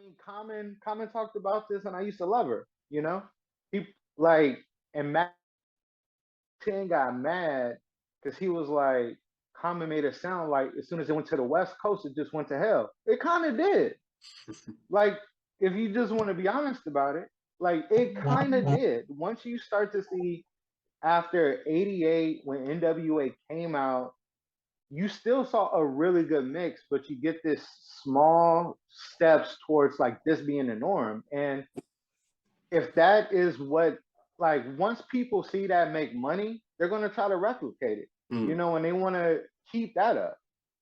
mean, Common talked about this, and I used to love her. You know, he like, and Mac 10 got mad because he was like, Common made it sound like as soon as it went to the West Coast, it just went to hell. It kind of did. Like, if you just want to be honest about it, like it kind of did. Once you start to see after '88 when NWA came out, you still saw a really good mix, but you get this small steps towards like this being the norm. And if that is what, like, once people see that make money, they're going to try to replicate it, Mm. and they want to keep that up.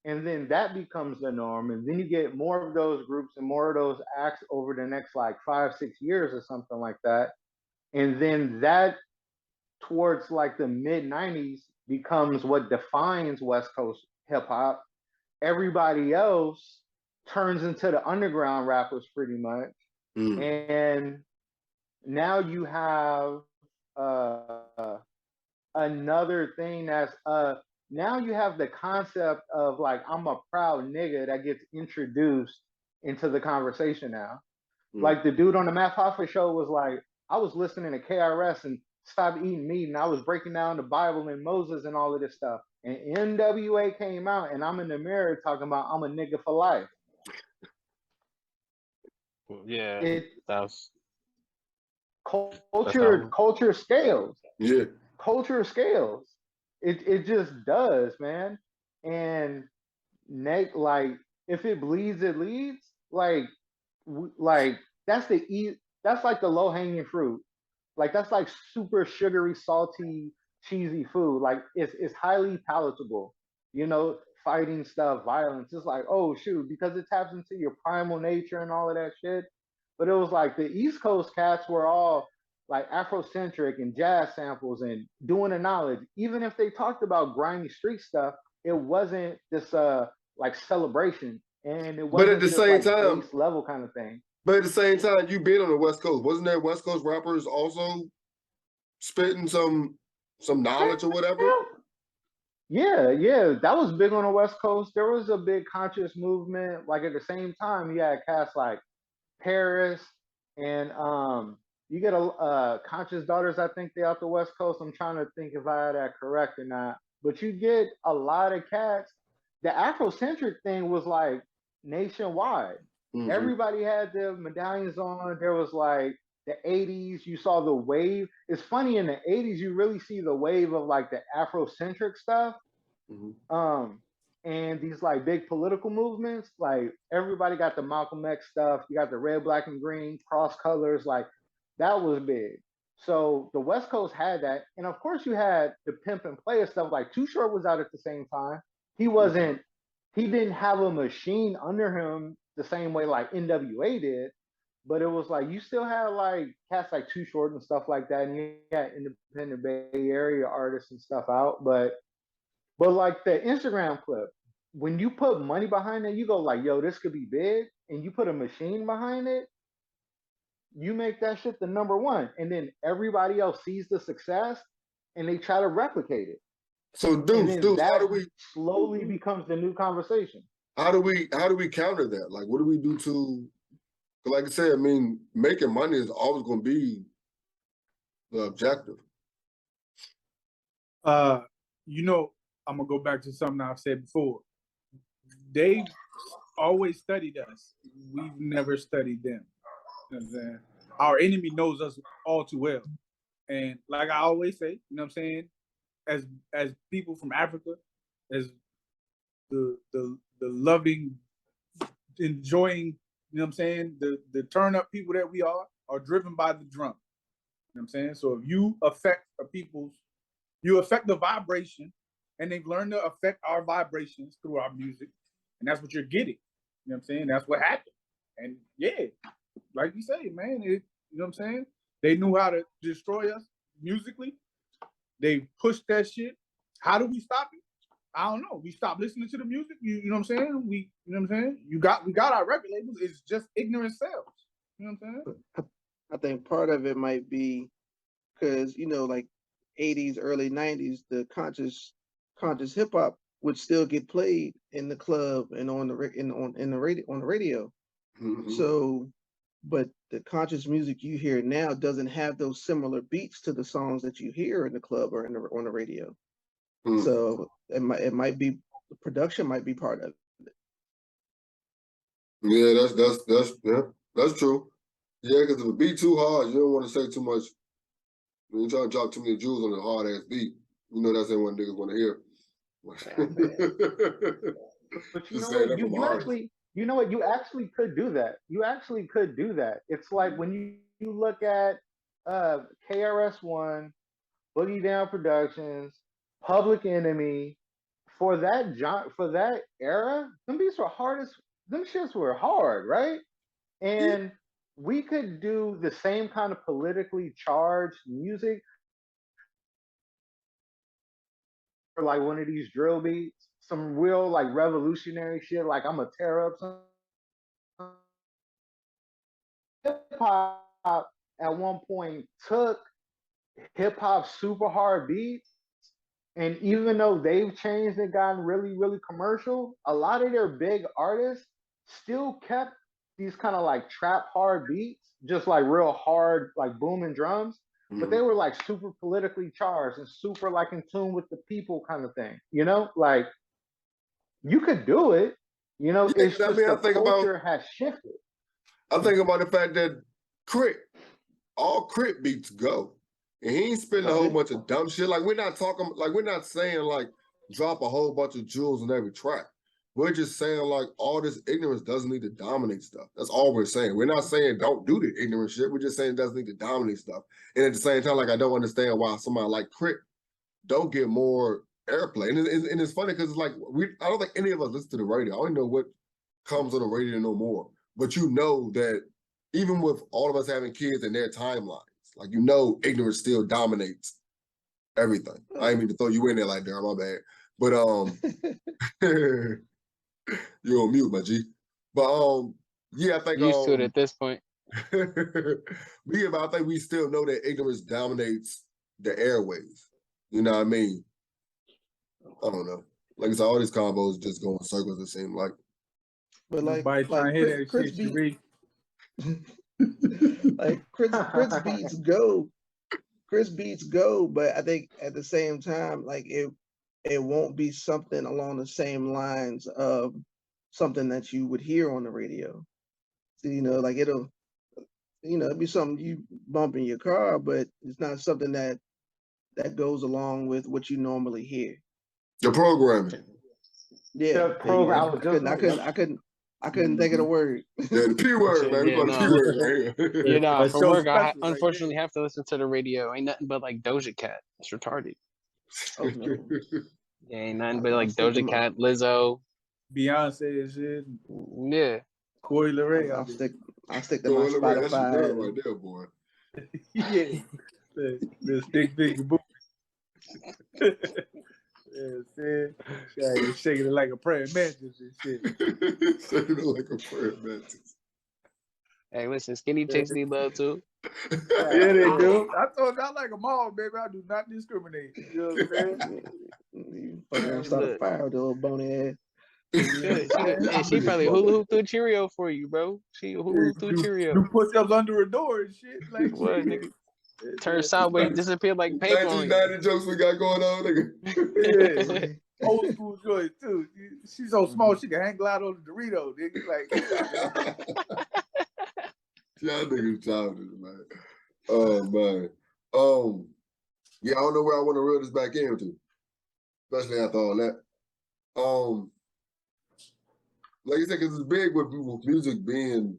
And then that becomes the norm. And then you get more of those groups and more of those acts over the next like 5, 6 years or something like that. And then that towards like the mid 90s becomes what defines West Coast hip hop. Everybody else turns into the underground rappers pretty much. Mm. And now you have another thing now you have the concept of like I'm a proud nigga that gets introduced into the conversation now. Mm. Like the dude on the Math Hoffa show was like, I was listening to KRS and stopped eating meat and I was breaking down the Bible and Moses and all of this stuff. And NWA came out and I'm in the mirror talking about I'm a nigga for life. Yeah, It that's how. culture scales. Yeah. Culture scales. It just does, man. And like if it bleeds, it leads. Like that's that's like the low hanging fruit. Like that's like super sugary, salty, cheesy food. Like it's highly palatable. Fighting stuff, violence. It's like, oh shoot, because it taps into your primal nature and all of that shit. But it was like the East Coast cats were all like Afrocentric and jazz samples and doing the knowledge. Even if they talked about grimy street stuff, it wasn't this like celebration and it But at wasn't the this same like time, base level kind of thing. but at the same time, you been on the West Coast. Wasn't there West Coast rappers also spitting some knowledge or whatever? Yeah, that was big on the West Coast. There was a big conscious movement. Like at the same time, you had cats like Paris and you get a Conscious Daughters. I think they out the West Coast. I'm trying to think if I had that correct or not. But you get a lot of cats. The Afrocentric thing was like nationwide. Mm-hmm. Everybody had their medallions on. There was like the '80s. You saw the wave. It's funny in the '80s you really see the wave of like the Afrocentric stuff. Mm-hmm. And these like big political movements, like everybody got the Malcolm X stuff. You got the red, black, and green cross colors. Like that was big. So the West Coast had that, and of course you had the pimp and player stuff. Like Too Short was out at the same time. He wasn't. He didn't have a machine under him the same way like NWA did. But it was like you still had like cats like Too Short and stuff like that, and you had independent Bay Area artists and stuff out. But like the Instagram clip, when you put money behind it, you go like, yo, this could be big, and you put a machine behind it, you make that shit the number one. And then everybody else sees the success and they try to replicate it. So Deuce, That how do we slowly becomes the new conversation. how do we counter that? Like what do we do to, like I said, I mean, making money is always gonna be the objective. I'm gonna go back to something I've said before. They always studied us. We've never studied them. You know what I'm saying? Our enemy knows us all too well. And like I always say, you know what I'm saying? As people from Africa, as the loving, enjoying, you know what I'm saying, the turn up people that we are driven by the drum. You know what I'm saying? So if you affect you affect the vibration, and they've learned to affect our vibrations through our music, and that's what you're getting. You know what I'm saying? That's what happened. And yeah, like you say, man, you know what I'm saying? They knew how to destroy us musically. They pushed that shit. How do we stop it? I don't know. We stopped listening to the music. You know what I'm saying? You know what I'm saying? We got our record labels. It's just ignorant sales. You know what I'm saying? I think part of it might be because, like 80s, early 90s, the conscious hip hop would still get played in the club and on the radio. So, but the conscious music you hear now doesn't have those similar beats to the songs that you hear in the club or on the radio. So it might be the production might be part of it. Yeah, that's true. Yeah, because if a beat too hard, you don't want to say too much. When you try to drop too many jewels on a hard ass beat, you know that's what niggas want to hear. But you Just know saying what? that from my heart. You know what? You actually could do that. You actually could do that. It's like when you look at KRS-One, Boogie Down Productions, Public Enemy, for that era, them beats were hardest. Them shits were hard, right? And we could do the same kind of politically charged music for like one of these drill beats, some real like revolutionary shit, like I'm gonna tear up some hip hop at one point took hip hop super hard beats, and even though they've changed and gotten really, really commercial, a lot of their big artists still kept these kind of like trap hard beats, just like real hard, like booming drums. But they were like super politically charged and super like in tune with the people kind of thing, you know? Like you could do it, you know, Yeah, it's I just mean, the culture has shifted. I think about the fact that all Crit beats go. And he ain't spitting a whole bunch of dumb shit. Like we're not saying like drop a whole bunch of jewels on every track. We're just saying like all this ignorance doesn't need to dominate stuff. That's all we're saying. We're not saying don't do the ignorant shit. We're just saying it doesn't need to dominate stuff. And at the same time, like I don't understand why somebody like Crit don't get more airplay. And it's funny because it's like I don't think any of us listen to the radio. I don't know what comes on the radio no more. But you know that even with all of us having kids in their timelines, like you know, ignorance still dominates everything. I didn't mean to throw you in there like that, my bad. But you're on mute, my G. But yeah, I think Used to it at this point. but I think we still know that ignorance dominates the airways. You know what I mean? I don't know. Like I said, all these combos just go in circles, it seems like. But Nobody trying to hear that Chris shit, beat, Sheree. like Chris beats go. Chris beats go, but I think at the same time, like it won't be something along the same lines of something that you would hear on the radio. So, you know, like it'll be something you bump in your car, but it's not something that goes along with what you normally hear. The programming. Yeah, The program. I couldn't think of the word. Yeah, the P word, man. We call it the P word right here. You know, That's for so work, I special right unfortunately there. have to listen to the radio. Ain't nothing but like Doja Cat. It's retarded. Oh no. Yeah, ain't nothing but like stick to Doja Cat, Lizzo. Beyonce and shit. Yeah. Corey LeRae. I'll stick to my That's your girl Spotify. right there, boy. Yeah. The stick figure boot. Yeah, see? Shaking it like a praying mantis and shit. Shaking it like a prayer mantis. Hey, listen, skinny chicks need love too. Yeah, they do. I told you I like them all, baby. I do not discriminate. You know what I'm saying? You fucking gonna start a fire with the little bony ass. She probably hula hoop through Cheerio for you, bro. She hula hoop through Cheerio. You push ups under a door and shit. Like What, nigga? Turn sideways, disappear like paper on you. 1990 jokes we got going on, nigga. Yeah. Old school joint too. She's so small she can hang glide on the Dorito, nigga. Like Y'all niggas childish, man. Oh man. Yeah, I don't know where I want to reel this back into, especially after all that. Like I said, because it's big with music being,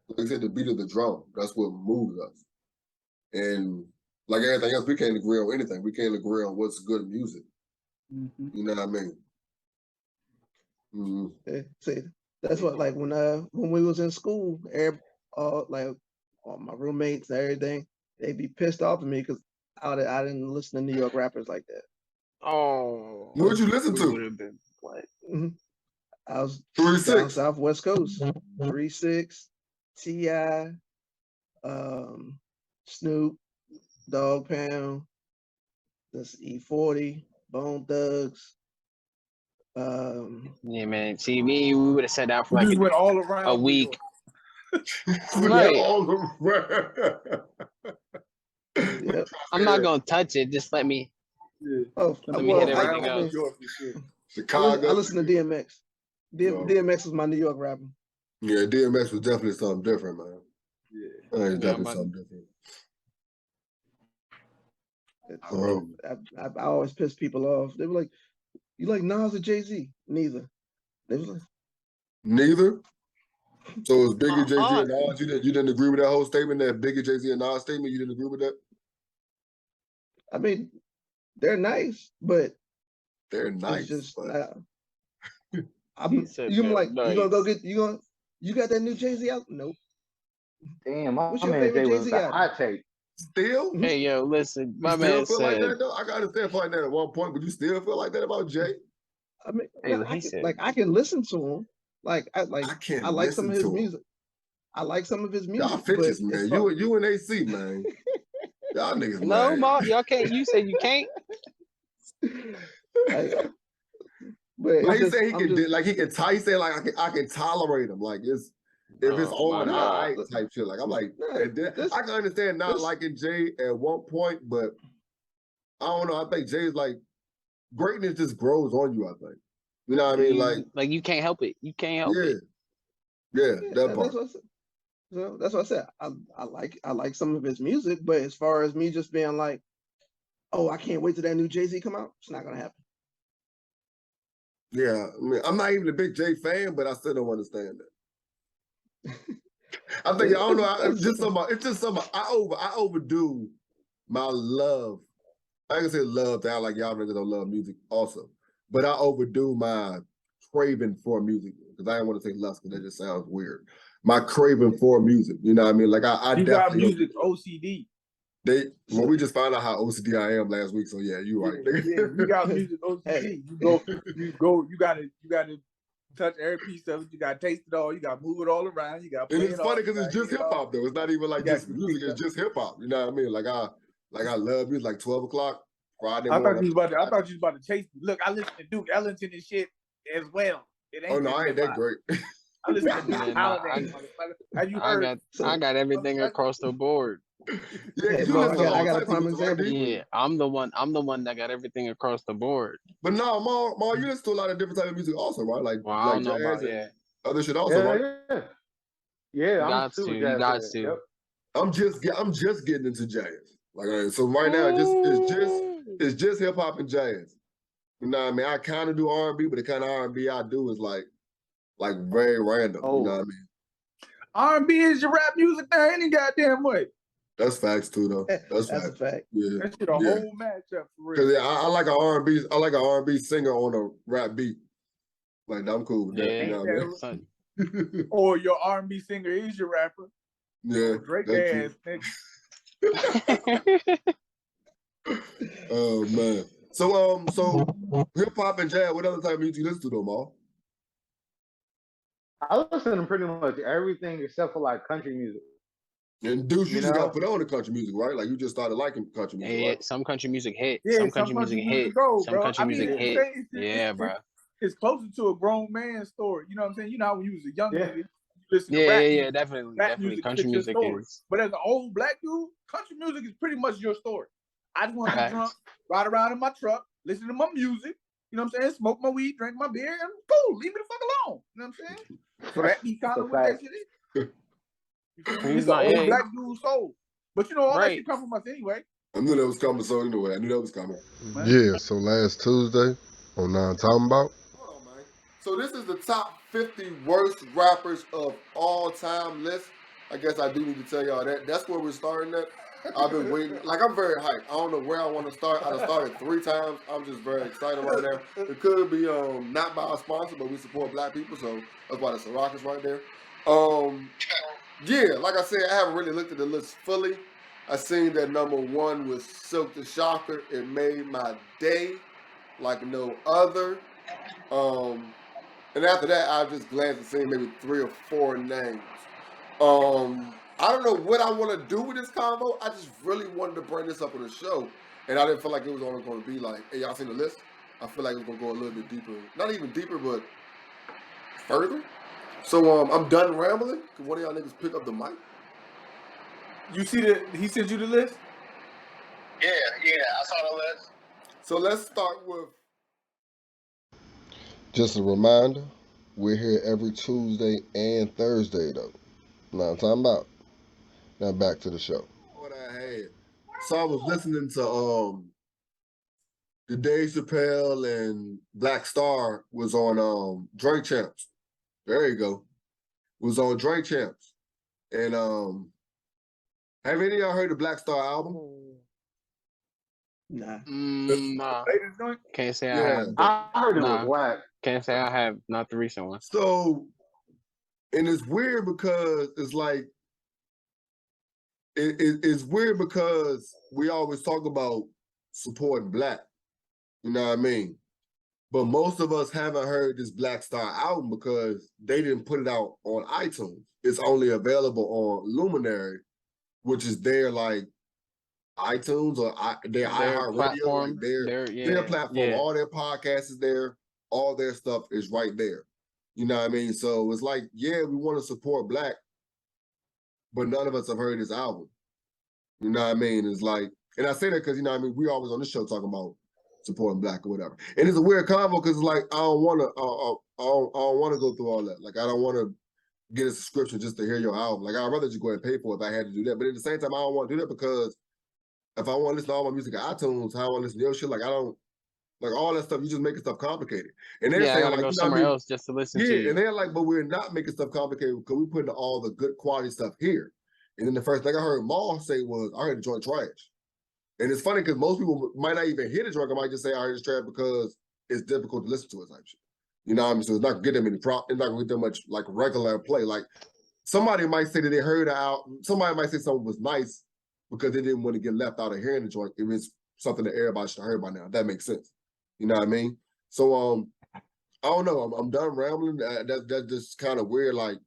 like I said, the beat of the drum. That's what moves us. And like everything else, we can't agree on anything. We can't agree on what's good music. mm-hmm. You know what I mean? Mm-hmm. Yeah, see, that's what like when we was in school, like all my roommates and everything, they'd be pissed off at me because I didn't listen to New York rappers like that. Oh. What you listen to? Would have been what? Mm-hmm. I was 3 down 6. south West Coast, 3 6, T.I., Snoop, Dog Pound, this E40, Bone Thugs, Yeah, man. See, me, we would have sat down for We like just went all around a New week. We Right. all around. Yep. I'm not gonna touch it. Just let me. Yeah. Oh, Let me hit well, everything I else. mean, York for sure. Chicago. I listen to DMX. No. DMX was my New York rapper. Yeah, DMX was definitely something different, man. Yeah. It's Yeah, definitely but- something different. I always piss people off. They were like, "You like Nas or Jay-Z?" Neither. They was like, Neither. So it's Biggie, Jay-Z, and Nas. You didn't agree with that whole statement, that Biggie, Jay-Z, and Nas statement? You didn't agree with that? I mean, they're nice, but They're it's nice. just but... He said you they're like you gonna go nice. get you got that new Jay-Z out? Nope. Damn, my What's your man favorite Jay was Jay-Z the album? hot take. Still? Hey, yo, listen. My You still man feel like said. that, though? I got to understand like that at one point, but you still feel like that about Jay? I mean, Hey, no, what he said. I can listen to him. I can't like some of listen his to him. music. I like some of his Y'all music. fitches, but man. You and AC, man. Y'all niggas, No, man. Ma, y'all can't. You said you can't. But Like it's he just, said, I'm just, he said like I can tolerate him. Like if it's Oh, my on, God. I type shit. Like I'm like, Nah, and then, I can understand not liking Jay at one point, but I don't know. I think Jay's like greatness just grows on you. I think, you know what I mean? Like you can't help it. You can't help it. yeah, that part. that's what I said. So that's what I said. I like some of his music, but as far as me just being like, oh, I can't wait till that new Jay-Z come out, it's not gonna happen. Yeah, I mean, I'm not even a big Jay fan, but I still don't understand that. I think I don't know. It's just something. I overdo my love. I can say love to act like y'all niggas don't love music also, but I overdo my craving for music because I didn't want to say lust because that just sounds weird. My craving for music, you know what I mean? Like I You got definitely music OCD. We just found out how OCD I am last week, so yeah, you right. Yeah, you got music OCD. Hey. You gotta touch every piece of it. You gotta taste it all. You gotta move it all around. You gotta play And it's funny because it's just hip hop though. It's not even like just music. It's just hip hop. You know what I mean? Like I love music. Like 12 o'clock Friday morning. I thought you was about to chase me. Look, I listen to Duke Ellington and shit as well. It ain't Oh no, I ain't that great. I listen to Man, Holiday. Have you heard? I got everything across the board. Yeah, Hey, you Mo, listen to I all got a types of prime music, right, example. D? Yeah, I'm the one that got everything across the board. But no, Ma, you listen to a lot of different types of music also, right? Like, Well, I don't know jazz about and other shit also, right? Yeah, I'm got super to. jazz You got head. to. Yep. I'm just getting into jazz. Like so right now, it's just hip hop and jazz. You know what I mean? I kind of do R&B, but the kind of R&B I do is like very random. Oh. You know what I mean? R&B is your rap music now any goddamn way. That's facts too, though. That's a fact. Yeah, That shit a whole matchup for real. Because I like an R&B singer on a rap beat. Like I'm cool with that. Yeah, You know what I mean? Or your R&B singer is your rapper. Yeah, Drake that's ass true. Oh man. So hip hop and jazz, what other type of music you listen to though, Mal? I listen to pretty much everything except for like country music. And Deuce, you just know? got put on the country music, right? Like you just started liking country music, Yeah, right? some country music hit. Yeah, some country music hit. Go, some bro. country music hit. Yeah, bro. It's closer to a grown man's story. You know what I'm saying? You know how when you was a young nigga, you listen to Yeah, rap yeah, music. definitely. Rap Definitely. music Country fits your music story. is. But as an old black dude, country music is pretty much your story. I just want to get Facts. drunk, ride around in my truck, listen to my music, you know what I'm saying? Smoke my weed, drink my beer, and cool. Leave me the fuck alone. You know what I'm saying? So that be kind of what that shit is. You feel me? It's an old black dude soul. But you know, all that shit come from us anyway. I knew that was coming, so anyway, I knew that was coming. Yeah, so last Tuesday on StillTalmBout. Hold on, man. So this is the top 50 worst rappers of all time list. I guess I do need to tell y'all that. That's where we're starting at. I've been waiting. Like, I'm very hyped. I don't know where I want to start. I've started 3 times. I'm just very excited right now. It could be not by our sponsor, but we support black people, so that's why the Ciroc is right there. Yeah, like I said, I haven't really looked at the list fully. I seen that number 1 was Silk the Shocker. It made my day like no other. And after that, I just glanced and seen maybe 3 or 4 names. I don't know what I want to do with this combo. I just really wanted to bring this up on the show, and I didn't feel like it was only going to be like, hey, y'all seen the list? I feel like it's gonna go a little bit deeper. Not even deeper, but further. So I'm done rambling. Can one of y'all niggas pick up the mic? You see he sent you the list? Yeah, I saw the list. So let's start with. Just a reminder, we're here every Tuesday and Thursday, though. Now I'm talking about. Now back to the show. What I had. So I was listening to the Dave Chappelle and Black Star was on Drink Champs. There you go. Was on Drink Champs. And have any of y'all heard the Black Star album? Nah. Nah. Latest joint? Can't say I Yeah. have. But I heard it nah. was whack. Can't say I have. Not the recent one. So, and it's weird because it's like, it's weird because we always talk about supporting Black. You know what I mean? But most of us haven't heard this Black Star album because they didn't put it out on iTunes. It's only available on Luminary, which is their like iTunes or their iHeartRadio, platform, like their platform. Yeah. All their podcasts is there. All their stuff is right there. You know what I mean? So it's like, yeah, we want to support Black, but none of us have heard his album. You know what I mean? It's like, and I say that because, you know what I mean, we always on this show talking about supporting Black or whatever. And it's a weird combo because it's like, I don't want to go through all that. Like, I don't want to get a subscription just to hear your album. Like, I'd rather just go ahead and pay for it if I had to do that. But at the same time, I don't want to do that because if I want to listen to all my music on iTunes, how I want to listen to your shit, like, I don't, like, all that stuff, you just making stuff complicated. And they're I saying, gotta like, go you know somewhere what I mean? else just to listen to Yeah, you. and they're like, but we're not making stuff complicated because we putting all the good quality stuff here. And then the first thing I heard Maul say was, I heard the joint trash. And it's funny because most people might not even hear the joint. I might just say, I heard it's trash because it's difficult to listen to it type shit. You know what I mean? So it's not going to get them any it's not going to get them much like regular play. Like somebody might say that they heard it out. Somebody might say something was nice because they didn't want to get left out of hearing the joint. It was something that everybody should have heard by now. That makes sense. You know what I mean? So I don't know. I'm done rambling. That's just kind of weird. Like,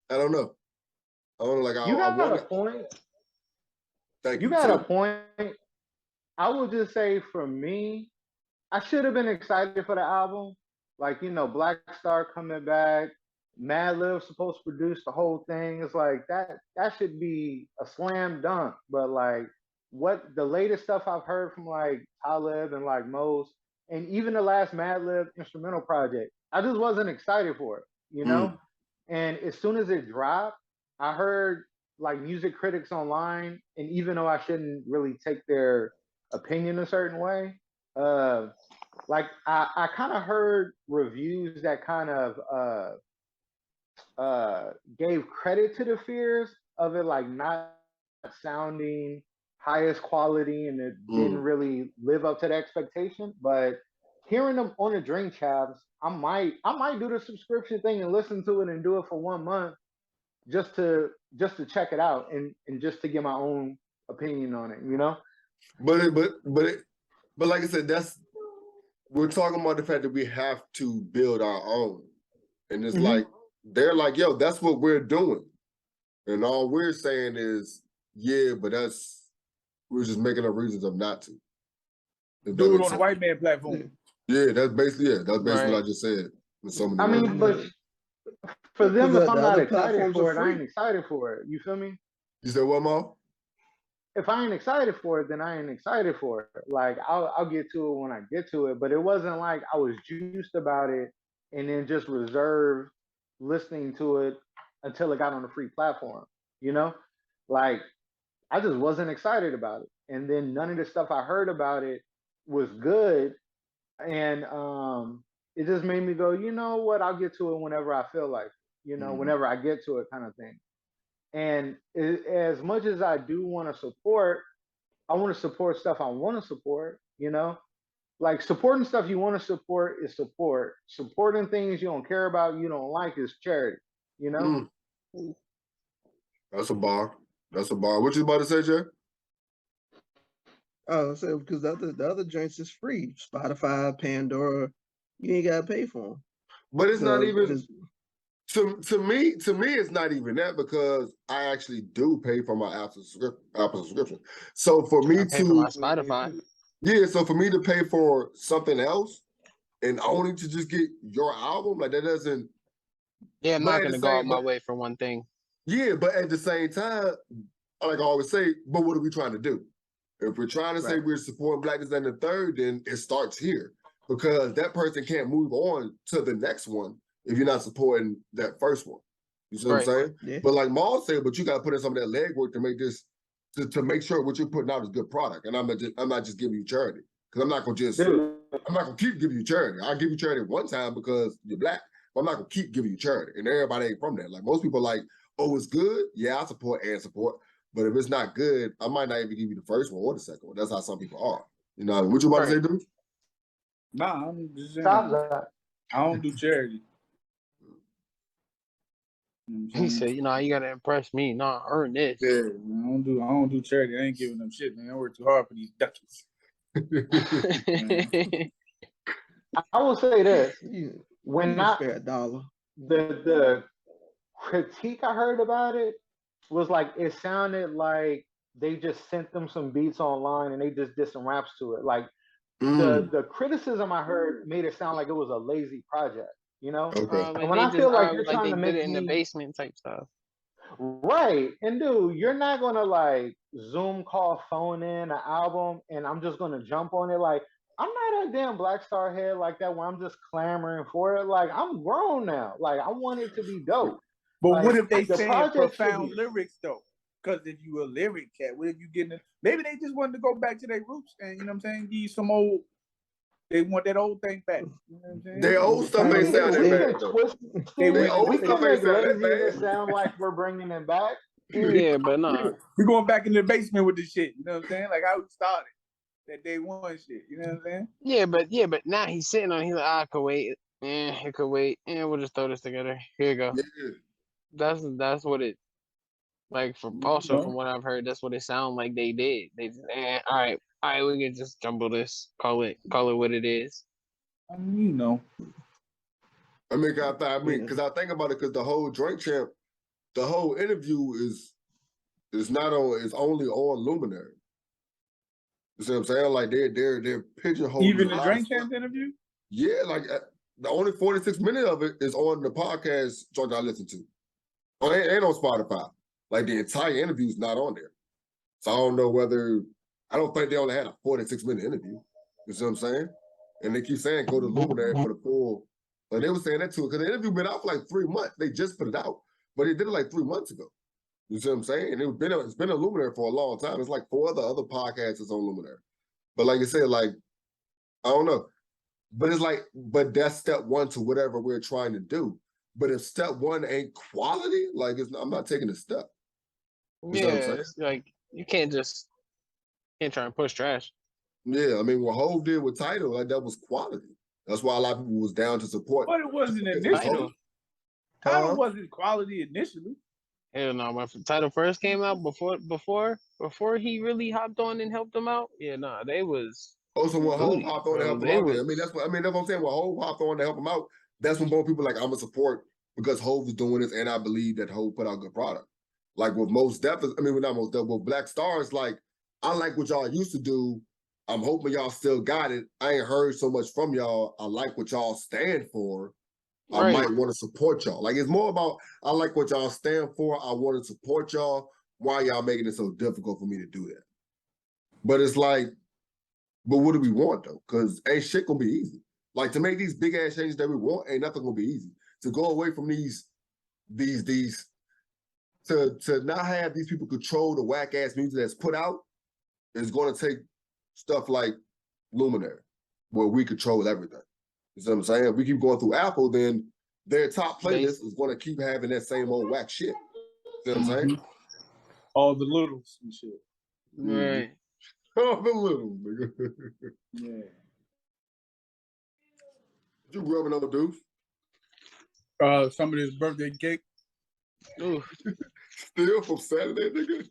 I don't know. I don't know. Like, You got I want a point. Thank You you. got a point. I would just say for me, I should have been excited for the album. Like, you know, Black Star coming back, Madlib supposed to produce the whole thing. It's like that should be a slam dunk. But like what the latest stuff I've heard from like Talib and like Mose, and even the last Madlib instrumental project, I just wasn't excited for it, you know? And as soon as it dropped, I heard like music critics online, and even though I shouldn't really take their opinion a certain way, like I kind of heard reviews that kind of gave credit to the fears of it, like not sounding highest quality, and it didn't really live up to the expectation. But hearing them on the Drink Champs, I might do the subscription thing and listen to it and do it for 1 month just to check it out and just to get my own opinion on it, you know? But like I said, we're talking about the fact that we have to build our own. And it's like, they're like, yo, that's what we're doing. And all we're saying is, yeah, but we're just making up reasons of not to. Do it on the white man platform. Yeah, that's basically what I just said. I mean, but for them, if I'm not excited for it, I ain't excited for it. You feel me? You said what, Mo? If I ain't excited for it, then I ain't excited for it. Like I'll get to it when I get to it. But it wasn't like I was juiced about it and then just reserved listening to it until it got on the free platform. You know, like I just wasn't excited about it. And then none of the stuff I heard about it was good. And it just made me go, you know what? I'll get to it whenever I feel like, you know, whenever I get to it, kind of thing. And as much as I do want to support, I want to support stuff I want to support, you know? Like supporting stuff you want to support is support. Supporting things you don't care about, you don't like is charity, you know? That's a bar. What you about to say, Jay? Oh, so because the other joints is free. Spotify, Pandora, you ain't gotta pay for them. But it's not even to me, it's not even that because I actually do pay for my Apple subscription. So for me I pay for my Spotify. Yeah, so for me to pay for something else and only to just get your album, like that doesn't. Yeah, I'm But not at the gonna go out same, my way for one thing. yeah, but at the same time, like I always say, but what are we trying to do? If we're trying to say Right. we're supporting Black Design the Third, then it starts here because that person can't move on to the next one if you're not supporting that first one. You see what I'm Right. saying? Yeah. But like Maul said, but you got to put in some of that legwork to make this to make sure what you're putting out is good product. And I'm not just giving you charity because I'm not gonna keep giving you charity. I'll give you charity one time because you're Black, but I'm not gonna keep giving you charity. And everybody ain't from that. Like most people, like, oh, it's good. Yeah, I support and support. But if it's not good, I might not even give you the first one or the second one. That's how some people are. You know, what you about to say, dude? Nah, I'm just saying. Stop that. I don't do charity. He said, you know, you gotta impress me, not earn this. Yeah, I don't do charity. I ain't giving them shit, man. I work too hard for these duckies. I will say this: when not not spare $1. the critique I heard about it was like it sounded like they just sent them some beats online and they just did some raps to it. Like the criticism I heard made it sound like it was a lazy project, you know? Okay. And like when they I just feel like you're like trying they to did make it in the me basement type stuff. right, and dude, you're not gonna like Zoom call, phone in an album, and I'm just gonna jump on it. Like I'm not a damn Black Star head like that where I'm just clamoring for it. Like I'm grown now. Like I want it to be dope. But Like, what if they the saying project should profound be lyrics though? Because if you a lyric cat, what if you getting maybe they just wanted to go back to their roots and you know what I'm saying, give you some old. They want that old thing back. You know what I'm saying? Their old stuff ain't sound that bad though. They Their went. old we stuff can ain't make sound that laziness bad. sound like we're bringing it back. Yeah, but nah. We going back in the basement with this shit. You know what I'm saying? Like how we started that day one shit. You know what I'm saying? Yeah, but now he's sitting on. He's like, I could wait. It could wait. We'll just throw this together. Here you go. Yeah. That's what it. Like from also from what I've heard, that's what it sounded like they did. They just, all right, we can just jumble this. Call it what it is. I mean, you know. I mean, because I think about it, because the whole Drink Champ, the whole interview is not on. It's only on Luminary. You see what I'm saying? Like they're pigeonholing. Even the Drink Champ interview. Yeah, like the only 46 minutes of it is on the podcast joint I listen to. Oh, ain't on Spotify. Like the entire interview is not on there. So I don't know whether I don't think they only had a 46-minute interview. You see what I'm saying? And they keep saying go to Luminary for the full. But they were saying that too, because the interview been out for like 3 months. They just put it out, but they did it like 3 months ago. You see what I'm saying? And it's been on Luminary for a long time. It's like 4 other podcasts that's on Luminary. But like I said, like I don't know. But it's like, but that's step one to whatever we're trying to do. But if step one ain't quality, like I'm not taking a step. You know what I'm saying? It's like you can't try and push trash. Yeah, I mean, what Hove did with Tidal, like that was quality. That's why a lot of people was down to support. But it wasn't initially. Tidal wasn't quality initially. Hell no, when Tidal first came out before he really hopped on and helped them out. Yeah, nah, they was. Oh, so when Hove hopped on to help him out, I mean that's what I'm saying. When Hove hopped on to help him out, that's when more people like I'm gonna support because Hove is doing this, and I believe that Hove put out good product. Like with Mos Def, not Mos Def, with Black Stars, like I like what y'all used to do. I'm hoping y'all still got it. I ain't heard so much from y'all. I like what y'all stand for. I might want to support y'all. Like it's more about I like what y'all stand for. I want to support y'all. Why y'all making it so difficult for me to do that? But it's like, but what do we want though? Because ain't shit gonna be easy. Like to make these big ass changes that we want, ain't nothing gonna be easy. To go away from these to not have these people control the whack ass music that's put out is gonna take stuff like Luminary, where we control everything. You see what I'm saying? If we keep going through Apple, then their top playlist is gonna keep having that same old whack shit. You know what I'm saying? All the littles and shit. Right. All the littles, nigga. Yeah. You rubbing on the deuce? Somebody's birthday cake. Ooh. Still from Saturday, nigga?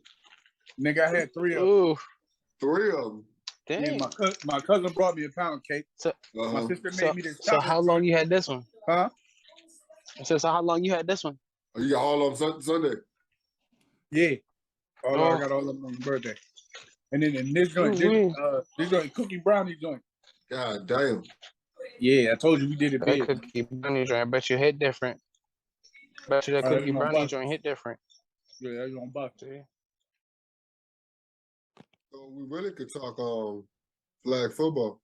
Nigga, I had 3 of them. Ooh. 3 of them. Dang. Yeah, my cousin brought me a pound cake. So, my sister made me this. So how long you had this one? Huh? So how long you had this one? Oh, you got all on Sunday? Yeah. I got all of them on my birthday. And then in this joint, this joint cookie brownie joint. God damn. Yeah, I told you we did it That big. cookie brownie joint, I bet you hit different. Bet you that Alright, cookie you gonna brownie bust. joint hit different. Yeah, that's gonna buck. See? So we really could talk flag football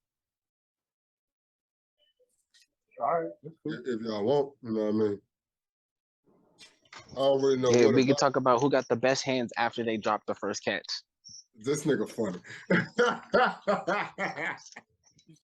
All right, that's cool. if y'all want. You know what I mean? I don't really know Yeah, what we could about talk about who got the best hands after they dropped the first catch. this nigga funny.